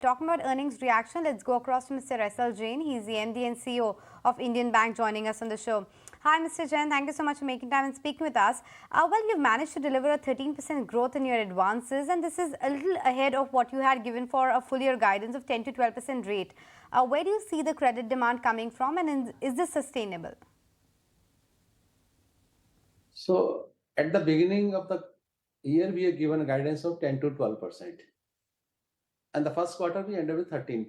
Talking about earnings reaction, let's go across to Mr. SL Jain. He's the MD and CEO of Indian Bank joining us on the show. Hi, Mr. Jain. Thank you so much for making time and speaking with us. Well, you've managed to deliver a 13% growth in your advances, and this is a little ahead of what you had given for a full year guidance of 10 to 12% rate. Where do you see the credit demand coming from, and is this sustainable? So, at the beginning of the year, we have given a guidance of 10 to 12%. And the first quarter, we ended with 13%.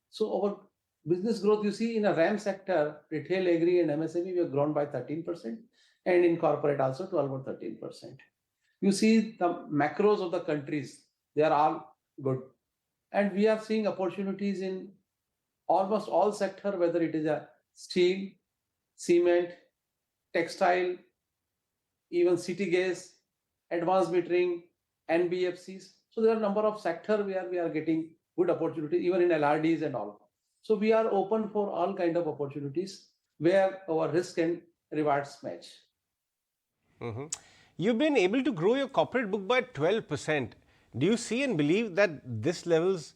So, our business growth, you see, in a RAM sector, retail, agri, and MSME, we have grown by 13%, and in corporate also 12 or 13%. You see the macros of the countries, they are all good. And we are seeing opportunities in almost all sector, whether it is a steel, cement, textile, even city gas, advanced metering, NBFCs. So there are a number of sectors where we are getting good opportunity, even in LRDs and all. So we are open for all kind of opportunities where our risk and rewards match. You've been able to grow your corporate book by 12%. Do you see and believe that these levels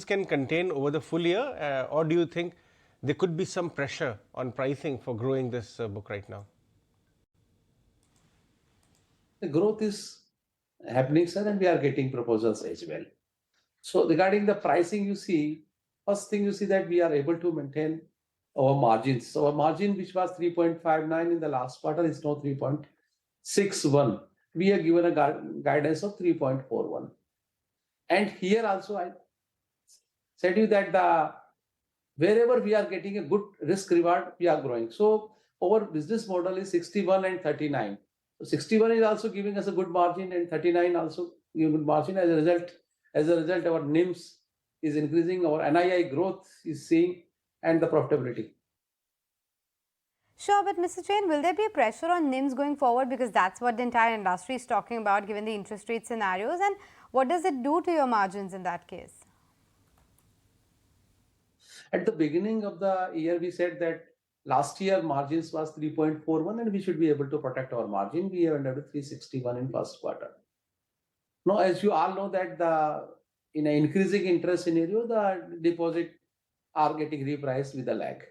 can contain over the full year, or do you think there could be some pressure on pricing for growing this book right now? The growth is happening, sir, and we are getting proposals as well. So regarding the pricing, you see, first thing you see that we are able to maintain our margins. So our margin, which was 3.59 in the last quarter, is now 3.61. We are given a guidance of 3.41. And here also I said you that wherever we are getting a good risk reward, we are growing. So our business model is 61 and 39. So 61 is also giving us a good margin, and 39 also giving good margin. As a result, our NIMs is increasing, our NII growth is seeing, and the profitability. Sure, but Mr. Jain, will there be a pressure on NIMs going forward? Because that's what the entire industry is talking about, given the interest rate scenarios. And what does it do to your margins in that case? At the beginning of the year, we said that last year margins was 3.41 and we should be able to protect our margin. We have ended with 361 in first quarter. Now, as you all know that in an increasing interest scenario, the deposit are getting repriced with a lag.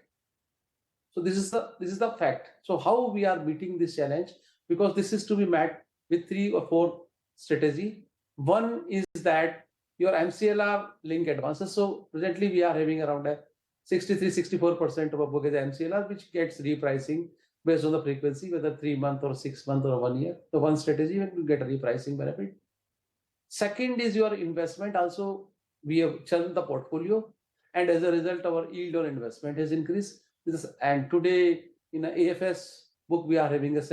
So this is the fact. So how we are meeting this challenge? Because this is to be met with 3 or 4 strategy. One is that your MCLR link advances. So presently we are having around a 63-64% of our book is MCLR, which gets repricing based on the frequency, whether 3 month or 6 month or 1 year. So one strategy will get a repricing benefit. Second is your investment. Also, we have churned the portfolio, and as a result, our yield on investment has increased. And today in an AFS book, we are having a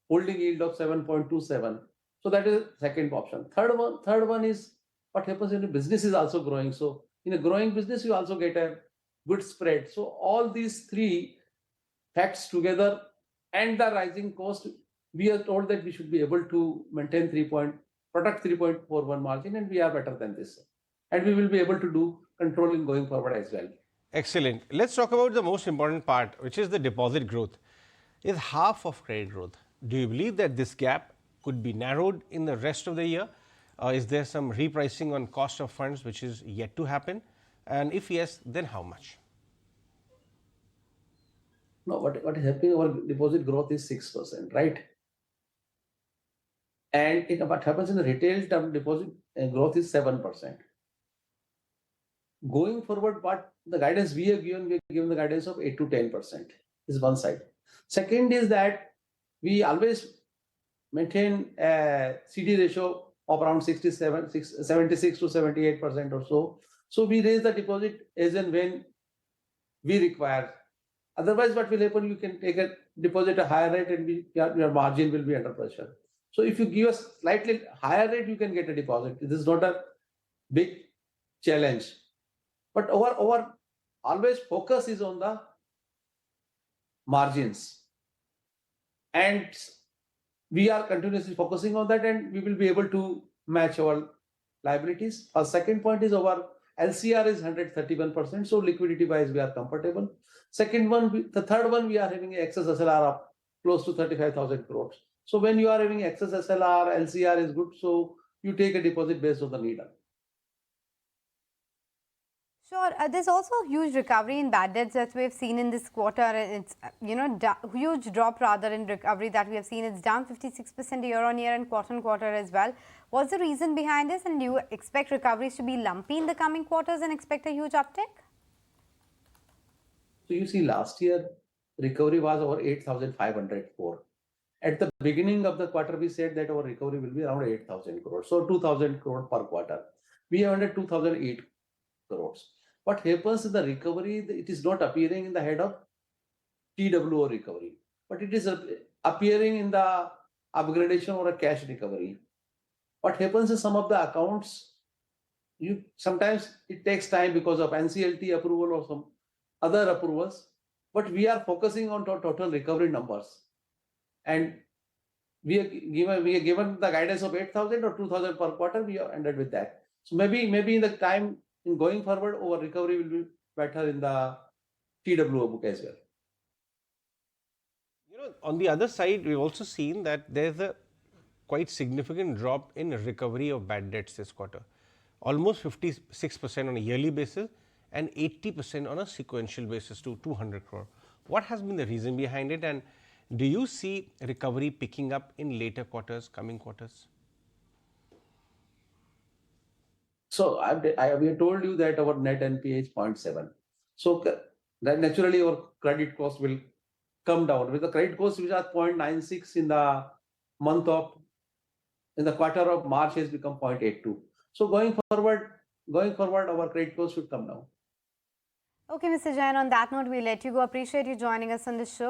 holding yield of 7.27. So that is second option. Third one is what happens when the business is also growing. So in a growing business, you also get a good spread. So all these 3 facts together and the rising cost, we are told that we should be able to maintain protect 3.41 margin, and we are better than this. And we will be able to do controlling going forward as well. Excellent. Let's talk about the most important part, which is the deposit growth. It's half of credit growth. Do you believe that this gap could be narrowed in the rest of the year? Is there some repricing on cost of funds which is yet to happen? And if yes, then how much? No, what is happening, our deposit growth is 6%, right? And what happens in the retail term deposit growth is 7%. Going forward, what the guidance we have given the guidance of 8 to 10% is one side. Second is that we always maintain a CD ratio of around 76 to 78% or so. So we raise the deposit as and when we require. Otherwise, what will happen? You can take a deposit a higher rate, and your margin will be under pressure. So if you give a slightly higher rate, you can get a deposit. This is not a big challenge. But our always focus is on the margins. And we are continuously focusing on that, and we will be able to match our liabilities. Our second point is our LCR is 131%. So liquidity wise, we are comfortable. The third one, we are having excess SLR of close to 35,000 crores. So when you are having excess SLR, LCR is good. So you take a deposit based on the need. Sure. There's also a huge recovery in bad debts that we've seen in this quarter. It's, huge drop rather in recovery that we have seen. It's down 56% year on year and quarter on quarter as well. What's the reason behind this? And do you expect recoveries to be lumpy in the coming quarters and expect a huge uptick? So you see, last year recovery was over 8,500 crore. At the beginning of the quarter, we said that our recovery will be around 8,000 crore. So 2,000 crore per quarter. We have under 2,008 crores. What happens in the recovery, it is not appearing in the head of TWO recovery, but it is appearing in the upgradation or a cash recovery. What happens is some of the accounts, sometimes it takes time because of NCLT approval or some other approvals, but we are focusing on total recovery numbers. And we are given the guidance of 8,000 or 2,000 per quarter. We are ended with that. So maybe in the time in going forward, our recovery will be better in the TWO book as well. On the other side, we've also seen that there's a quite significant drop in recovery of bad debts this quarter, almost 56% on a yearly basis and 80% on a sequential basis to 200 crore. What has been the reason behind it, and do you see recovery picking up in later quarters, coming quarters? So we have told you that our net NPA is 0.7. So that naturally our credit cost will come down. With the credit cost which are 0.96 in the quarter of March has become 0.82. So going forward, our credit cost should come down. Okay, Mr. Jain, on that note, we'll let you go. Appreciate you joining us on the show.